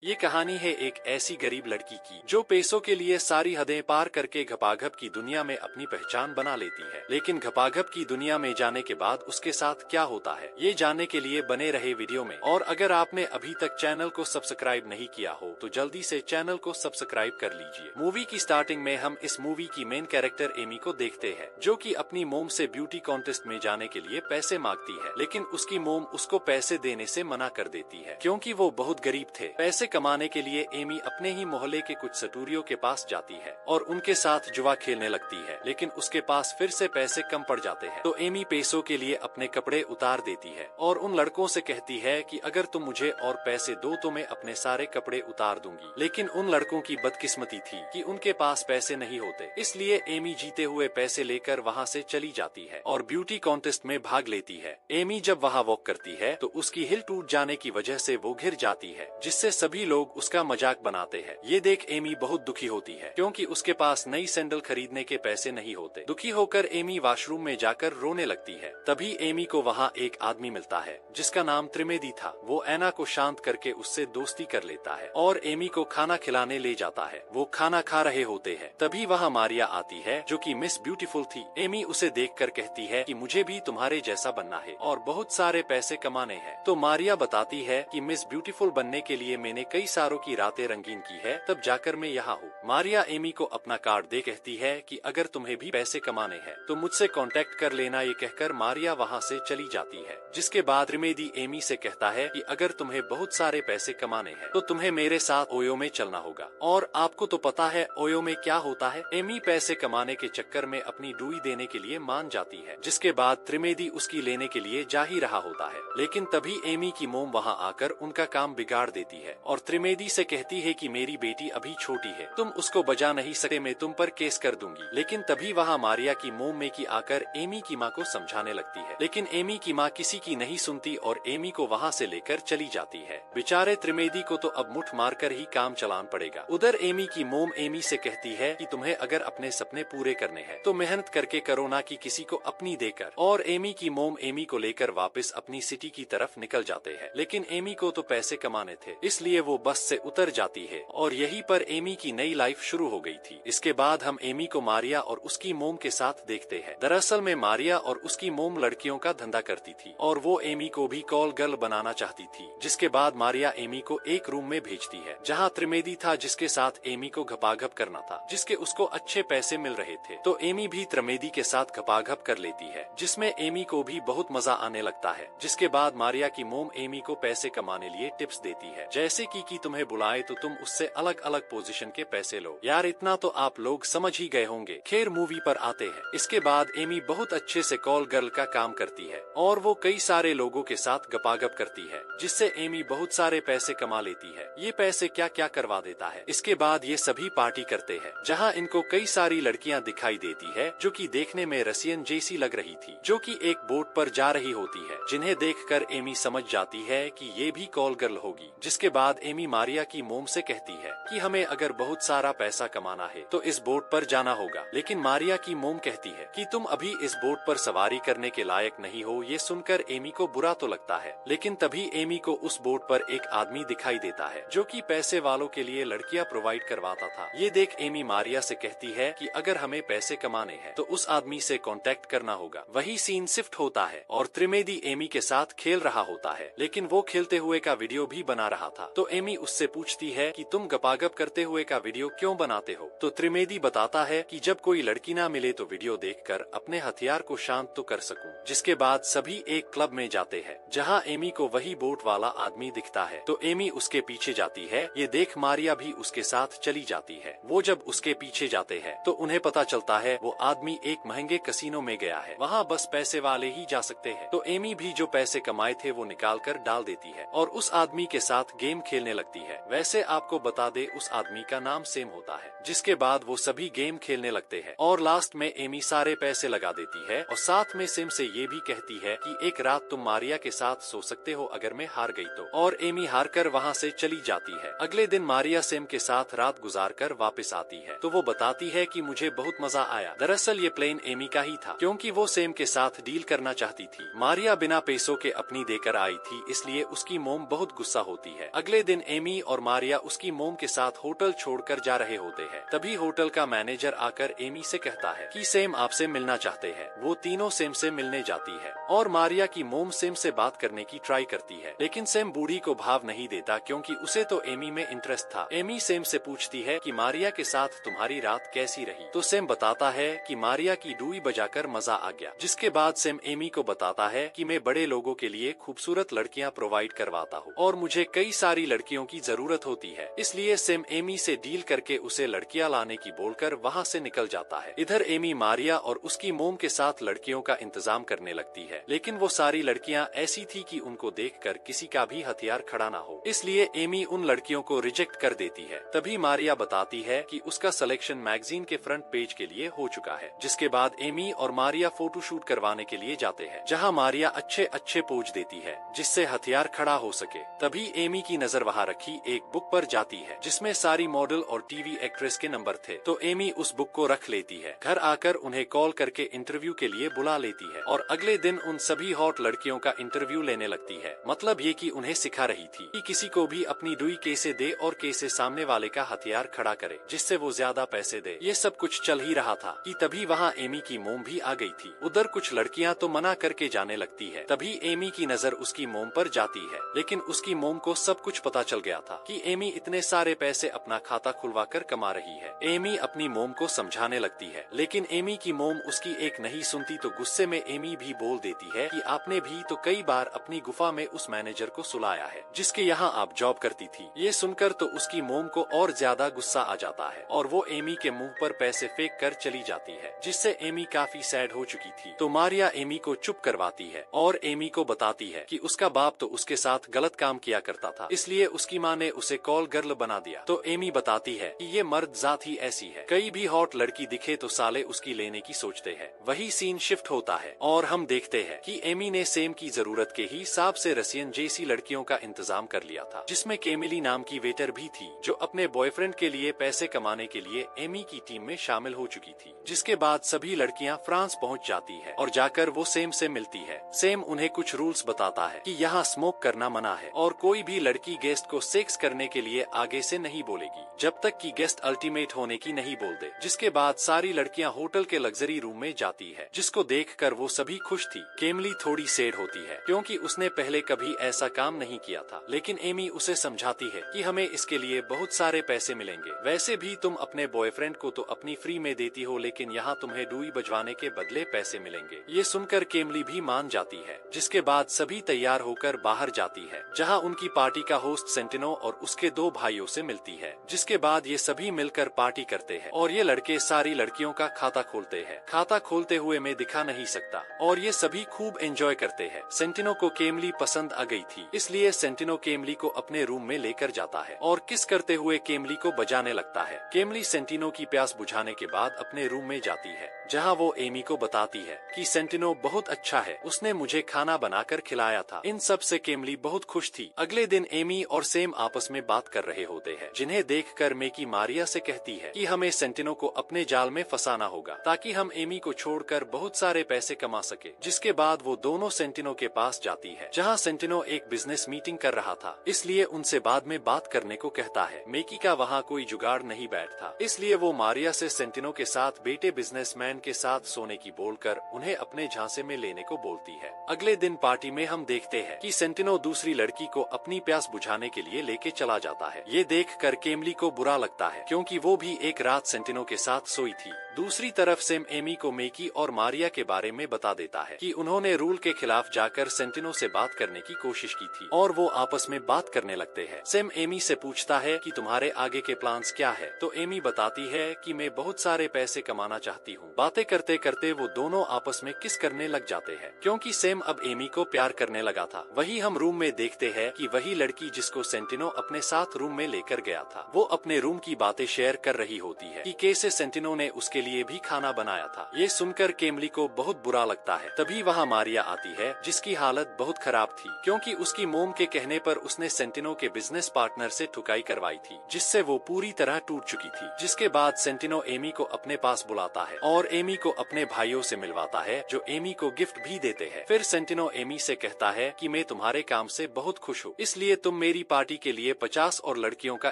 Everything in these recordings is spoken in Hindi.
ये कहानी है एक ऐसी गरीब लड़की की जो पैसों के लिए सारी हदें पार करके घपाघप की दुनिया में अपनी पहचान बना लेती है। लेकिन घपाघप की दुनिया में जाने के बाद उसके साथ क्या होता है, ये जानने के लिए बने रहे वीडियो में। और अगर आपने अभी तक चैनल को सब्सक्राइब नहीं किया हो तो जल्दी से चैनल को सब्सक्राइब कर लीजिए। मूवी की स्टार्टिंग में हम इस मूवी की मेन कैरेक्टर एमी को देखते हैं, जो कि अपनी मोम से ब्यूटी कॉन्टेस्ट में जाने के लिए पैसे मांगती है। लेकिन उसकी मोम उसको पैसे देने से मना कर देती है, क्योंकि वो बहुत गरीब थे। पैसे कमाने के लिए एमी अपने ही मोहल्ले के कुछ सटूरियों के पास जाती है और उनके साथ जुआ खेलने लगती है। लेकिन उसके पास फिर से पैसे कम पड़ जाते हैं, तो एमी पैसों के लिए अपने कपड़े उतार देती है और उन लड़कों से कहती है कि अगर तुम मुझे और पैसे दो तो मैं अपने सारे कपड़े उतार दूंगी। लेकिन उन लड़कों की बदकिस्मती थी कि उनके पास पैसे नहीं होते, इसलिए एमी जीते हुए पैसे लेकर वहाँ से चली जाती है और ब्यूटी कॉन्टेस्ट में भाग लेती है। एमी जब वहाँ वॉक करती है तो उसकी हिल टूट जाने की वजह से वो गिर जाती है, जिससे सभी लोग उसका मजाक बनाते हैं। ये देख एमी बहुत दुखी होती है, क्योंकि उसके पास नई सैंडल खरीदने के पैसे नहीं होते। दुखी होकर एमी वॉशरूम में जाकर रोने लगती है। तभी एमी को वहाँ एक आदमी मिलता है जिसका नाम त्रिवेदी था। वो एना को शांत करके उससे दोस्ती कर लेता है और एमी को खाना खिलाने ले जाता है। वो खाना खा रहे होते हैं, तभी वहाँ मारिया आती है जो कि मिस ब्यूटीफुल थी। एमी उसे देखकर कहती है कि मुझे भी तुम्हारे जैसा बनना है और बहुत सारे पैसे कमाने हैं। तो मारिया बताती है कि मिस ब्यूटीफुल बनने के लिए मैंने कई सारों की रातें रंगीन की है, तब जाकर मैं यहाँ हूँ। मारिया एमी को अपना कार्ड दे कहती है कि अगर तुम्हें भी पैसे कमाने हैं तो मुझसे कांटेक्ट कर लेना। ये कहकर मारिया वहाँ से चली जाती है। जिसके बाद त्रिवेदी एमी से कहता है कि अगर तुम्हें बहुत सारे पैसे कमाने हैं तो तुम्हें मेरे साथ ओयो में चलना होगा। और आपको तो पता है ओयो में क्या होता है। एमी पैसे कमाने के चक्कर में अपनी डुई देने के लिए मान जाती है। जिसके बाद त्रिवेदी उसकी लेने के लिए जा ही रहा होता है, लेकिन तभी एमी की मोम वहाँ आकर उनका काम बिगाड़ देती है और त्रिवेदी से कहती है कि मेरी बेटी अभी छोटी है, तुम उसको बजा नहीं सकते, मैं तुम पर केस कर दूंगी। लेकिन तभी वहाँ मारिया की मोम में की आकर एमी की माँ को समझाने लगती है, लेकिन एमी की माँ किसी की नहीं सुनती और एमी को वहाँ से लेकर चली जाती है। बेचारे त्रिवेदी को तो अब मुठ मारकर ही काम चलाना पड़ेगा। उधर एमी की मोम एमी से कहती है कि तुम्हें अगर अपने सपने पूरे करने हैं तो मेहनत करके करो, ना कि किसी को अपनी देकर। और एमी की मोम एमी को लेकर वापस अपनी सिटी की तरफ निकल जाते हैं। लेकिन एमी को तो पैसे कमाने थे, इसलिए वो बस से उतर जाती है और यहीं पर एमी की नई लाइफ शुरू हो गई थी। इसके बाद हम एमी को मारिया और उसकी मोम के साथ देखते हैं। दरअसल में मारिया और उसकी मोम लड़कियों का धंधा करती थी और वो एमी को भी कॉल गर्ल बनाना चाहती थी। जिसके बाद मारिया एमी को एक रूम में भेजती है जहाँ त्रिवेदी था, जिसके साथ एमी को घपाघप करना था, जिसके उसको अच्छे पैसे मिल रहे थे। तो एमी भी त्रिवेदी के साथ घपाघप कर लेती है, जिसमें एमी को भी बहुत मजा आने लगता है। जिसके बाद मारिया की मोम एमी को पैसे कमाने लिए टिप्स देती है, जैसे कि तुम्हें बुलाए तो तुम उससे अलग अलग पोजीशन के पैसे लो। यार इतना तो आप लोग समझ ही गए होंगे। खैर मूवी पर आते हैं। इसके बाद एमी बहुत अच्छे से कॉल गर्ल का काम करती है और वो कई सारे लोगों के साथ गपागप करती है, जिससे एमी बहुत सारे पैसे कमा लेती है। ये पैसे क्या क्या करवा देता है। इसके बाद ये सभी पार्टी करते हैं, जहाँ इनको कई सारी लड़कियाँ दिखाई देती है जो कि देखने में रसियन जैसी लग रही थी, जो कि एक बोट पर जा रही होती है, जिन्हें देखकर एमी समझ जाती है कि ये भी कॉल गर्ल होगी। जिसके बाद एमी मारिया की मोम से कहती है कि हमें अगर बहुत सारा पैसा कमाना है तो इस बोट पर जाना होगा। लेकिन मारिया की मोम कहती है कि तुम अभी इस बोट पर सवारी करने के लायक नहीं हो। ये सुनकर एमी को बुरा तो लगता है, लेकिन तभी एमी को उस बोट पर एक आदमी दिखाई देता है जो कि पैसे वालों के लिए लड़कियां प्रोवाइड करवाता था। ये देख एमी मारिया से कहती है कि अगर हमें पैसे कमाने हैं तो उस आदमी से कांटेक्ट करना होगा। वही सीन शिफ्ट होता है और त्रिवेदी एमी के साथ खेल रहा होता है, लेकिन वो खेलते हुए का वीडियो भी बना रहा था। तो एमी उससे पूछती है कि तुम गपागप करते हुए का वीडियो क्यों बनाते हो। तो त्रिवेदी बताता है कि जब कोई लड़की ना मिले तो वीडियो देखकर अपने हथियार को शांत तो कर सकूं। जिसके बाद सभी एक क्लब में जाते हैं, जहां एमी को वही बोट वाला आदमी दिखता है। तो एमी उसके पीछे जाती है। ये देख मारिया भी उसके साथ चली जाती है। वो जब उसके पीछे जाते हैं तो उन्हें पता चलता है वो आदमी एक महंगे कसिनो में गया है, वहाँ बस पैसे वाले ही जा सकते हैं। तो एमी भी जो पैसे कमाए थे वो निकाल कर डाल देती है और उस आदमी के साथ गेम खेलने लगती है। वैसे आपको बता दे उस आदमी का नाम सेम होता है। जिसके बाद वो सभी गेम खेलने लगते हैं और लास्ट में एमी सारे पैसे लगा देती है और साथ में सेम से ये भी कहती है कि एक रात तुम मारिया के साथ सो सकते हो अगर मैं हार गई तो। और एमी हार कर वहाँ से चली जाती है। अगले दिन मारिया सेम के साथ रात गुजार कर वापस आती है तो वो बताती है कि मुझे बहुत मजा आया। दरअसल ये प्लेन एमी का ही था, क्योंकि वो सेम के साथ डील करना चाहती थी। मारिया बिना पैसों के अपनी देकर आई थी, इसलिए उसकी मोम बहुत गुस्सा होती है। अगले दिन एमी और मारिया उसकी मोम के साथ होटल छोड़कर जा रहे होते हैं। तभी होटल का मैनेजर आकर एमी से कहता है कि सैम आपसे मिलना चाहते हैं। वो तीनों सैम से मिलने जाती है और मारिया की मोम सैम से बात करने की ट्राई करती है, लेकिन सैम बूढ़ी को भाव नहीं देता क्योंकि उसे तो एमी में इंटरेस्ट था। एमी सैम से पूछती है कि मारिया के साथ तुम्हारी रात कैसी रही, तो सैम बताता है कि मारिया की डुई बजाकर मजा आ गया। जिसके बाद सैम एमी को बताता है कि मैं बड़े लोगों के लिए खूबसूरत लड़कियां प्रोवाइड करवाता हूँ और मुझे कई सारी लड़कियों की जरूरत होती है, इसलिए सैम एमी से डील करके उसे लड़कियां लाने की बोलकर वहाँ से निकल जाता है। इधर एमी मारिया और उसकी मोम के साथ लड़कियों का इंतजाम करने लगती है, लेकिन वो सारी लड़कियां ऐसी थी कि उनको देखकर किसी का भी हथियार खड़ा ना हो, इसलिए एमी उन लड़कियों को रिजेक्ट कर देती है। तभी मारिया बताती है कि उसका सिलेक्शन मैगजीन के फ्रंट पेज के लिए हो चुका है। जिसके बाद एमी और मारिया फोटो शूट करवाने के लिए जाते हैं, जहां मारिया अच्छे अच्छे पोज देती है जिससे हथियार खड़ा हो सके। तभी एमी की नजर वहां रखी एक बुक पर जाती है जिसमें सारी मॉडल और टीवी एक्ट्रेस के नंबर थे, तो एमी उस बुक को रख लेती है। घर आकर उन्हें कॉल करके इंटरव्यू के लिए बुला लेती है और अगले दिन उन सभी हॉट लड़कियों का इंटरव्यू लेने लगती है। मतलब ये कि उन्हें सिखा रही थी कि किसी को भी अपनी डुई कैसे दे और कैसे सामने वाले का हथियार खड़ा करे जिससे वो ज्यादा पैसे दे। ये सब कुछ चल ही रहा था कि तभी वहाँ एमी की मोम भी आ गई थी। उधर कुछ लड़कियाँ तो मना करके जाने लगती है। तभी एमी की नजर उसकी मोम पर जाती है, लेकिन उसकी मोम को सब कुछ पता चल गया था कि एमी इतने सारे पैसे अपना खाता खुलवा कर कमा रही है। एमी अपनी मोम को समझाने लगती है, लेकिन एमी की मोम उसकी एक नहीं सुनती, तो गुस्से में एमी भी बोल देती है कि आपने भी तो कई बार अपनी गुफा में उस मैनेजर को सुलाया है जिसके यहाँ आप जॉब करती थी। ये सुनकर तो उसकी मोम को और ज्यादा गुस्सा आ जाता है और वो एमी के मुंह पर पैसे फेंक कर चली जाती है, जिससे एमी काफी सैड हो चुकी थी। तो मारिया एमी को चुप करवाती है और एमी को बताती है कि उसका बाप तो उसके साथ गलत काम किया करता था, इसलिए उसकी माँ ने उसे कॉल गर्ल बना दिया। तो एमी बताती है कि ये मर्द जात ही ऐसी है, कई भी हॉट लड़की दिखे तो साले उसकी लेने की सोचते हैं। वही सीन शिफ्ट होता है और हम देखते हैं कि एमी ने सैम की जरूरत के हिसाब से रसियन जैसी लड़कियों का इंतजाम कर लिया था, जिसमें केमिली नाम की वेटर भी थी जो अपने बॉयफ्रेंड के लिए पैसे कमाने के लिए एमी की टीम में शामिल हो चुकी थी। जिसके बाद सभी लड़कियां फ्रांस पहुंच जाती है और जाकर वो सैम से मिलती है। सैम उन्हें कुछ रूल्स बताता है कि यहाँ स्मोक करना मना है और कोई भी लड़की गेस्ट को सेक्स करने के लिए आगे से नहीं बोलेगी जब तक कि गेस्ट अल्टीमेट होने की नहीं बोल दे। जिसके बाद सारी लड़कियां होटल के लग्जरी रूम में जाती है, जिसको देखकर वो सभी खुश थी। केमली थोड़ी सैड होती है क्योंकि उसने पहले कभी ऐसा काम नहीं किया था, लेकिन एमी उसे समझाती है कि हमें इसके लिए बहुत सारे पैसे मिलेंगे। वैसे भी तुम अपने बॉयफ्रेंड को तो अपनी फ्री में देती हो, लेकिन यहाँ तुम्हें डुई बजवाने के बदले पैसे मिलेंगे। ये सुनकर केमली भी मान जाती है। जिसके बाद सभी तैयार होकर बाहर जाती है, जहाँ उनकी पार्टी का होस्ट सेंटिनो और उसके 2 भाइयों से मिलती है। जिसके बाद ये सभी मिलकर पार्टी करते हैं और ये लड़के सारी लड़कियों का खाता खोलते हैं। खाता खोलते हुए मैं दिखा नहीं सकता और ये सभी खूब एंजॉय करते हैं। सेंटिनो को केमली पसंद आ गई थी, इसलिए सेंटिनो केमली को अपने रूम में लेकर जाता है और किस करते हुए केमली को बजाने लगता है। केमली सेंटिनो की प्यास बुझाने के बाद अपने रूम में जाती है, जहाँ वो एमी को बताती है कि सेंटिनो बहुत अच्छा है, उसने मुझे खाना बनाकर खिलाया था। इन सब से केमली बहुत खुश थी। अगले दिन एमी और सैम आपस में बात कर रहे होते हैं, जिन्हें देखकर मेकी मारिया से कहती है कि हमें सेंटिनो को अपने जाल में फंसाना होगा ताकि हम एमी को छोड़कर बहुत सारे पैसे कमा सके। जिसके बाद वो दोनों सेंटिनो के पास जाती है, जहाँ सेंटिनो एक बिजनेस मीटिंग कर रहा था, इसलिए उनसे बाद में बात करने को कहता है। मेकी का वहाँ कोई जुगाड़ नहीं बैठता, इसलिए वो मारिया से सेंटिनो के साथ बेटे बिजनेसमैन के साथ सोने की बोलकर उन्हें अपने झांसे में लेने को बोलती है। अगले दिन पार्टी में हम देखते हैं कि सेंटिनो दूसरी लड़की को अपनी प्यास बुझाने के लिए लेके चला जाता है। ये देखकर केमली को बुरा लगता है क्योंकि वो भी एक रात सेंटिनो के साथ सोई थी। दूसरी तरफ सैम एमी को मेकी और मारिया के बारे में बता देता है कि उन्होंने रूल के खिलाफ जाकर सेंटिनो से बात करने की कोशिश की थी और वो आपस में बात करने लगते हैं। सैम एमी से पूछता है कि तुम्हारे आगे के प्लान्स क्या है, तो एमी बताती है कि मैं बहुत सारे पैसे कमाना चाहती हूँ। बातें करते करते वो दोनों आपस में किस करने लग जाते हैं क्योंकि सैम अब एमी को प्यार करने लगा था। वही हम रूम में देखते हैं कि वही लड़की जिसको सेंटिनो अपने साथ रूम में लेकर गया था, वो अपने रूम की बातें शेयर कर रही होती है कि कैसे सेंटिनो ने उसके लिए भी खाना बनाया था। ये सुनकर केमली को बहुत बुरा लगता है। तभी वहाँ मारिया आती है, जिसकी हालत बहुत खराब थी क्योंकि उसकी मोम के कहने पर उसने सेंटिनो के बिजनेस पार्टनर से ठुकाई करवाई थी, जिससे वो पूरी तरह टूट चुकी थी। जिसके बाद सेंटिनो एमी को अपने पास बुलाता है और एमी को अपने भाइयों से मिलवाता है, जो एमी को गिफ्ट भी देते हैं। फिर सेंटिनो एमी से कहता है कि मैं तुम्हारे काम से बहुत खुश हूँ, इसलिए तुम मेरी मेरी पार्टी के लिए 50 और लड़कियों का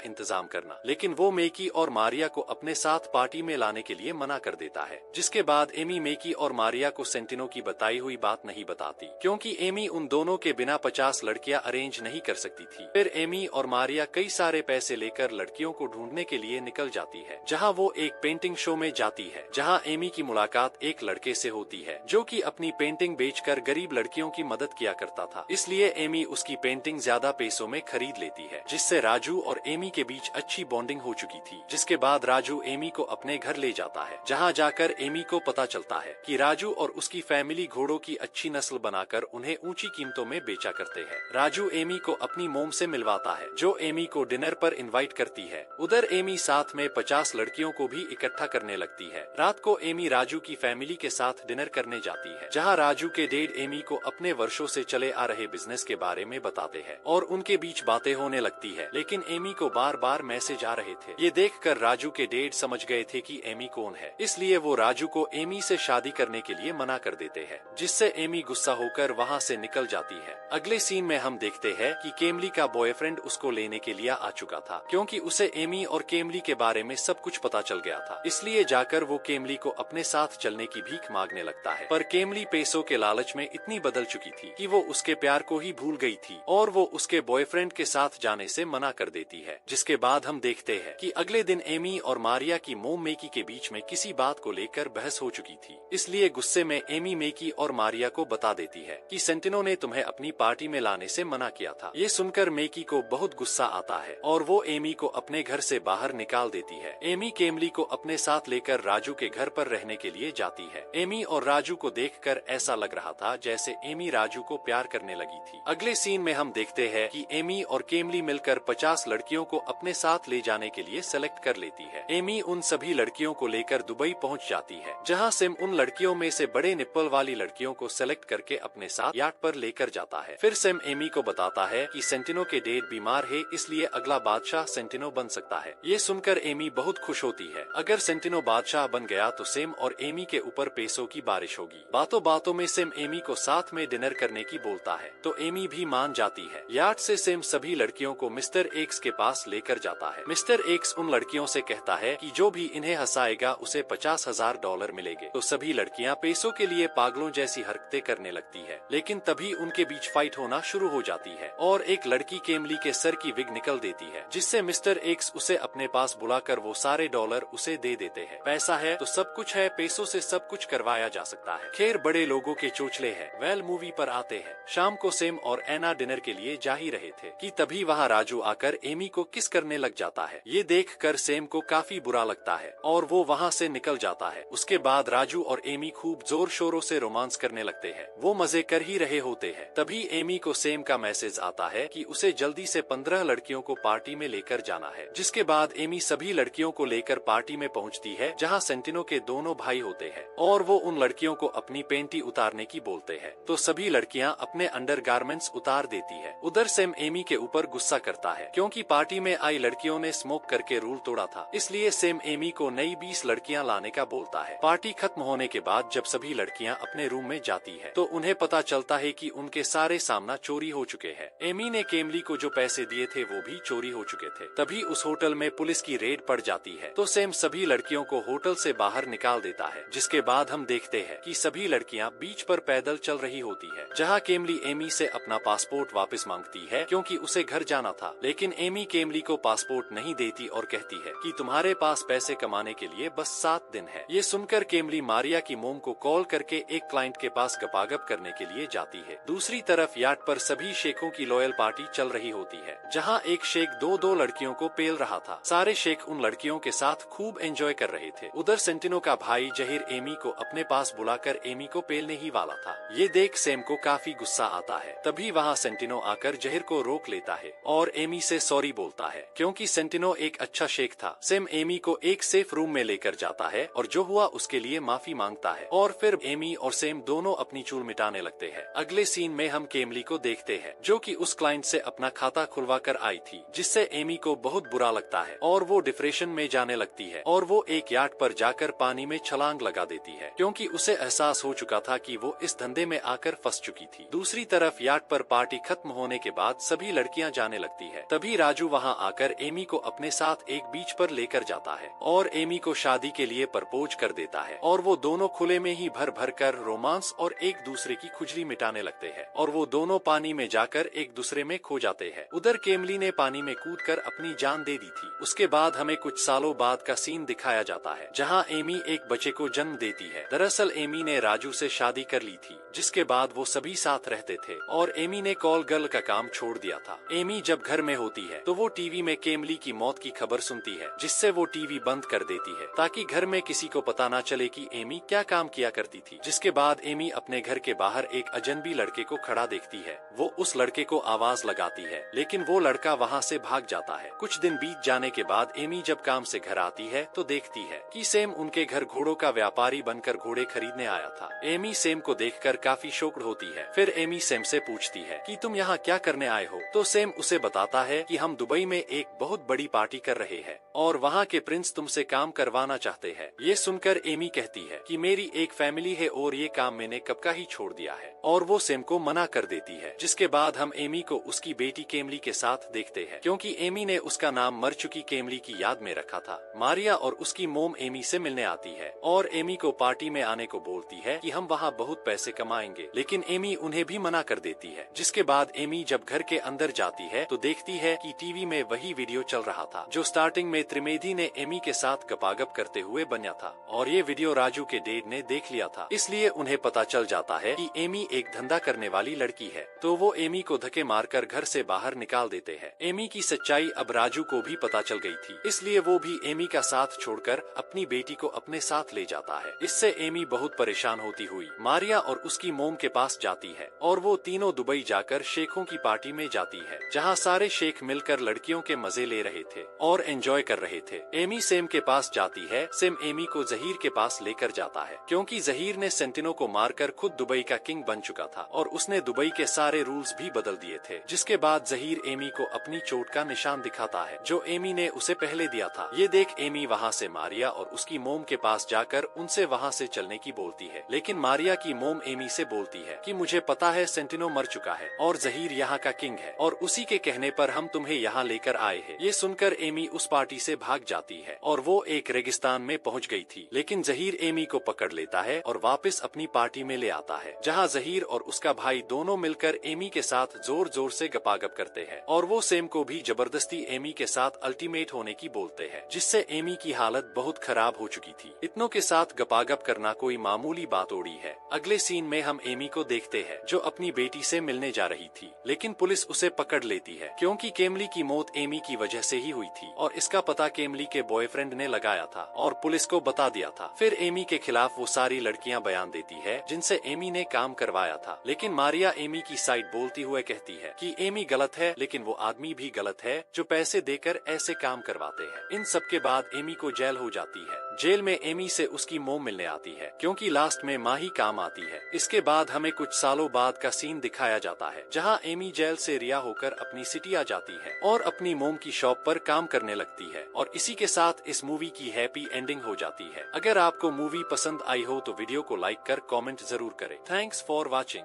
इंतजाम करना। लेकिन वो मेकी और मारिया को अपने साथ पार्टी में लाने के लिए मना कर देता है, जिसके बाद एमी मेकी और मारिया को सेंटिनो की बताई हुई बात नहीं बताती, क्योंकि एमी उन दोनों के बिना 50 लड़कियां अरेंज नहीं कर सकती थी। फिर एमी और मारिया कई सारे पैसे लेकर लड़कियों को ढूंढने के लिए निकल जाती है, जहां वो एक पेंटिंग शो में जाती है, जहां एमी की मुलाकात एक लड़के से होती है जो कि अपनी पेंटिंग बेचकर गरीब लड़कियों की मदद किया करता था। इसलिए एमी उसकी पेंटिंग ज्यादा पैसों में खरीद लेती है, जिससे राजू और एमी के बीच अच्छी बॉन्डिंग हो चुकी थी। जिसके बाद राजू एमी को अपने घर ले जाता है, जहां जाकर एमी को पता चलता है कि राजू और उसकी फैमिली घोड़ों की अच्छी नस्ल बनाकर उन्हें ऊंची कीमतों में बेचा करते हैं। राजू एमी को अपनी मोम से मिलवाता है, जो एमी को डिनर पर इनवाइट करती है। उधर एमी साथ में 50 लड़कियों को भी इकट्ठा करने लगती है। रात को एमी राजू की फैमिली के साथ डिनर करने जाती है, जहां राजू के डैड एमी को अपने वर्षों से चले आ रहे बिजनेस के बारे में बताते हैं और उनके बीच बातें होने लगती है। लेकिन एमी को बार बार मैसेज आ रहे थे। ये देखकर राजू के डैड समझ गए थे कि एमी कौन है, इसलिए वो राजू को एमी से शादी करने के लिए मना कर देते हैं, जिससे एमी गुस्सा होकर वहाँ से निकल जाती है। अगले सीन में हम देखते हैं कि केमली का बॉयफ्रेंड उसको लेने के लिए आ चुका था, क्योंकि उसे एमी और केमली के बारे में सब कुछ पता चल गया था। इसलिए जाकर वो केमली को अपने साथ चलने की भीख मांगने लगता है, पर केमली पैसों के लालच में इतनी बदल चुकी थी कि वो उसके प्यार को ही भूल गई थी और वो उसके बॉयफ्रेंड के साथ जाने से मना कर देती है। जिसके बाद हम देखते हैं कि अगले दिन एमी और मारिया की मोम मेकी के बीच में किसी बात को लेकर बहस हो चुकी थी। इसलिए गुस्से में एमी मेकी और मारिया को बता देती है कि सेंटिनो ने तुम्हें अपनी पार्टी में लाने से मना किया था। ये सुनकर मेकी को बहुत गुस्सा आता है और वो एमी को अपने घर से बाहर निकाल देती है। एमी केमली को अपने साथ लेकर राजू के घर पर रहने के लिए जाती है। एमी और राजू को देखकर ऐसा लग रहा था जैसे एमी राजू को प्यार करने लगी थी। अगले सीन में हम देखते हैं कि एमी और केमली मिलकर 50 लड़कियों को अपने साथ ले जाने के लिए सेलेक्ट कर लेती है। एमी उन सभी लड़कियों को लेकर दुबई पहुंच जाती है, जहां सिम उन लड़कियों में से बड़े निप्पल वाली लड़कियों को सेलेक्ट करके अपने साथ याट पर लेकर जाता है। फिर सिम एमी को बताता है कि सेंटिनो के डैड बीमार है, इसलिए अगला बादशाह सेंटिनो बन सकता है। ये सुनकर एमी बहुत खुश होती है। अगर सेंटिनो बादशाह बन गया तो सिम और एमी के ऊपर पैसों की बारिश होगी। बातों बातों में सिम एमी को साथ में डिनर करने की बोलता है, तो एमी भी मान जाती है। याट से सिम सभी लड़कियों को मिस्टर एक्स के पास लेकर जाता है। मिस्टर एक्स उन लड़कियों से कहता है कि जो भी इन्हें हंसाएगा उसे $50,000 मिलेंगे। तो सभी लड़कियां पैसों के लिए पागलों जैसी हरकतें करने लगती है। लेकिन तभी उनके बीच फाइट होना शुरू हो जाती है और एक लड़की केमली के सर की विग निकल देती है, जिससे मिस्टर एक्स उसे अपने पास बुलाकर वो सारे डॉलर उसे दे देते हैं। पैसा है तो सब कुछ है, पैसों से सब कुछ करवाया जा सकता है। खैर बड़े लोगों के चोचले है। वेल मूवी पर आते हैं। शाम को सेम और एना डिनर के लिए जा ही रहे थे कि तभी वहाँ राजू आकर एमी को किस करने लग जाता है। ये देखकर सेम को काफी बुरा लगता है और वो वहाँ से निकल जाता है। उसके बाद राजू और एमी खूब जोर शोरों से रोमांस करने लगते हैं। वो मजे कर ही रहे होते हैं। तभी एमी को सेम का मैसेज आता है कि उसे जल्दी से 15 लड़कियों को पार्टी में लेकर जाना है। जिसके बाद एमी सभी लड़कियों को लेकर पार्टी में पहुँचती है, जहाँ सेंटिनो के दोनों भाई होते हैं और वो उन लड़कियों को अपनी पेंटी उतारने की बोलते हैं। तो सभी लड़कियां अपने अंडरगारमेंट्स उतार देती है। उधर सेम एमी के ऊपर गुस्सा करता है, क्योंकि पार्टी में आई लड़कियों ने स्मोक करके रूल तोड़ा था। इसलिए सेम एमी को नई 20 लड़कियां लाने का बोलता है। पार्टी खत्म होने के बाद जब सभी लड़कियां अपने रूम में जाती है तो उन्हें पता चलता है कि उनके सारे सामान चोरी हो चुके हैं। एमी ने केमली को जो पैसे दिए थे वो भी चोरी हो चुके थे। तभी उस होटल में पुलिस की रेड पड़ जाती है, तो सेम सभी लड़कियों को होटल से बाहर निकाल देता है। जिसके बाद हम देखते हैं कि सभी लड़कियां बीच पर पैदल चल रही होती है, जहां केमली एमी से अपना पासपोर्ट वापस मांगती है, क्योंकि उसे घर जाना था। लेकिन एमी केमली को पासपोर्ट नहीं देती और कहती है कि तुम्हारे पास पैसे कमाने के लिए बस 7 दिन है। ये सुनकर केमली मारिया की मोम को कॉल करके एक क्लाइंट के पास गपागप करने के लिए जाती है। दूसरी तरफ याट पर सभी शेखों की लॉयल पार्टी चल रही होती है, जहाँ एक शेख दो लड़कियों को पेल रहा था। सारे शेख उन लड़कियों के साथ खूब एंजॉय कर रहे थे। उधर सेंटिनो का भाई जहीर एमी को अपने पास बुलाकर एमी को पेलने ही वाला था। ये देख सेम को काफी गुस्सा आता है। तभी वहाँ सेंटिनो आकर जहीर को रोक लेता है और एमी से सॉरी बोलता है, क्योंकि सेंटिनो एक अच्छा शेख था। सेम एमी को एक सेफ रूम में लेकर जाता है और जो हुआ उसके लिए माफी मांगता है और फिर एमी और सेम दोनों अपनी चूल मिटाने लगते हैं। अगले सीन में हम केमली को देखते हैं, जो कि उस क्लाइंट से अपना खाता खुलवा कर आई थी, जिससे एमी को बहुत बुरा लगता है और वो डिप्रेशन में जाने लगती है और वो एक याट पर जाकर पानी में छलांग लगा देती है, क्योंकि उसे एहसास हो चुका था कि वो इस धंधे में आकर फंस चुकी थी। दूसरी तरफ याट पर पार्टी खत्म होने के बाद सभी सभी लड़कियां जाने लगती है। तभी राजू वहां आकर एमी को अपने साथ एक बीच पर लेकर जाता है और एमी को शादी के लिए प्रपोज कर देता है और वो दोनों खुले में ही भर भर कर रोमांस और एक दूसरे की खुजली मिटाने लगते हैं और वो दोनों पानी में जाकर एक दूसरे में खो जाते हैं। उधर केमली ने पानी में कूदकर अपनी जान दे दी थी। उसके बाद हमें कुछ सालों बाद का सीन दिखाया जाता है जहां एमी एक बच्चे को जन्म देती है। दरअसल एमी ने राजू से शादी कर ली थी, जिसके बाद वो सभी साथ रहते थे और एमी ने कॉल गर्ल का काम छोड़ दिया था। एमी जब घर में होती है तो वो टीवी में केमली की मौत की खबर सुनती है, जिससे वो टीवी बंद कर देती है ताकि घर में किसी को पता न चले कि एमी क्या काम किया करती थी। जिसके बाद एमी अपने घर के बाहर एक अजनबी लड़के को खड़ा देखती है। वो उस लड़के को आवाज लगाती है, लेकिन वो लड़का वहाँ से भाग जाता है। कुछ दिन बीत जाने के बाद एमी जब काम से घर आती है तो देखती है कि सैम उनके घर घोड़ों का व्यापारी बनकर घोड़े खरीदने आया था। एमी सैम को देखकर काफी शॉक्ड होती है। फिर एमी सैम से पूछती है कि तुम यहाँ क्या करने आए हो, तो सैम उसे बताता है कि हम दुबई में एक बहुत बड़ी पार्टी कर रहे हैं और वहाँ के प्रिंस तुमसे काम करवाना चाहते हैं। ये सुनकर एमी कहती है कि मेरी एक फैमिली है और ये काम मैंने कब का ही छोड़ दिया है, और वो सैम को मना कर देती है। जिसके बाद हम एमी को उसकी बेटी केमली के साथ देखते हैं, क्योंकि एमी ने उसका नाम मर चुकी केमली की याद में रखा था। मारिया और उसकी मोम एमी से मिलने आती है और एमी को पार्टी में आने को बोलती है कि हम वहाँ बहुत पैसे कमाएंगे, लेकिन एमी उन्हें भी मना कर देती है। जिसके बाद एमी जब घर के अंदर जाती है तो देखती है कि टीवी में वही वीडियो चल रहा था जो स्टार्टिंग में त्रिवेदी ने एमी के साथ गपागप करते हुए बना था, और ये वीडियो राजू के डैड ने देख लिया था। इसलिए उन्हें पता चल जाता है कि एमी एक धंधा करने वाली लड़की है, तो वो एमी को धक्के मारकर घर से बाहर निकाल देते हैं। एमी की सच्चाई अब राजू को भी पता चल गई थी, इसलिए वो भी एमी का साथ छोड़कर अपनी बेटी को अपने साथ ले जाता है। इससे एमी बहुत परेशान होती हुई मारिया और उसकी मोम के पास जाती है और वो तीनों दुबई जाकर शेखों की पार्टी में जाती है, जहाँ सारे शेख मिलकर लड़कियों के मजे ले रहे थे और एंजॉय कर रहे थे। एमी सैम के पास जाती है। सैम एमी को जहीर के पास लेकर जाता है, क्योंकि जहीर ने सेंटिनो को मारकर खुद दुबई का किंग बन चुका था और उसने दुबई के सारे रूल्स भी बदल दिए थे। जिसके बाद जहीर एमी को अपनी चोट का निशान दिखाता है जो एमी ने उसे पहले दिया था। ये देख एमी वहाँ से मारिया और उसकी मोम के पास जाकर उनसे वहाँ से चलने की बोलती है, लेकिन मारिया की मोम एमी से बोलती है कि मुझे पता है सेंटिनो मर चुका है और जहीर यहाँ का किंग है और उसी के कहने पर हम तुम्हें यहाँ लेकर आए हैं। ये सुनकर एमी उस पार्टी से भाग जाती है और वो एक रेगिस्तान में पहुँच गई थी, लेकिन जहीर एमी को पकड़ लेता है और वापस अपनी पार्टी में ले आता है, जहाँ जहीर और उसका भाई दोनों मिलकर एमी के साथ जोर जोर से गपागप करते हैं और वो सैम को भी जबरदस्ती एमी के साथ अल्टीमेट होने की बोलते हैं, जिससे एमी की हालत बहुत खराब हो चुकी थी। इतनों के साथ गपागप करना कोई मामूली बात थोड़ी है। अगले सीन में हम एमी को देखते हैं जो अपनी बेटी से मिलने जा रही थी, लेकिन पुलिस उसे पकड़ लेती है क्योंकि केमली की मौत एमी की वजह से ही हुई थी और इसका पता केमली के बॉयफ्रेंड ने लगाया था और पुलिस को बता दिया था। फिर एमी के खिलाफ वो सारी लड़कियां बयान देती है जिनसे एमी ने काम करवाया था, लेकिन मारिया एमी की साइड बोलती हुए कहती है कि एमी गलत है, लेकिन वो आदमी भी गलत है जो पैसे देकर ऐसे काम करवाते हैं। इन सब के बाद एमी को जेल हो जाती है। जेल में एमी से उसकी मोम मिलने आती है क्योंकि लास्ट में माँ ही काम आती है। इसके बाद हमें कुछ सालों बाद का सीन दिखाया जाता है जहाँ एमी जेल से रिहा होकर अपनी सिटी आ जाती है और अपनी मोम की शॉप पर काम करने लगती है, और इसी के साथ इस मूवी की हैप्पी एंडिंग हो जाती है। अगर आपको मूवी पसंद आई हो तो वीडियो को लाइक कर कमेंट जरूर करें। Thanks for watching.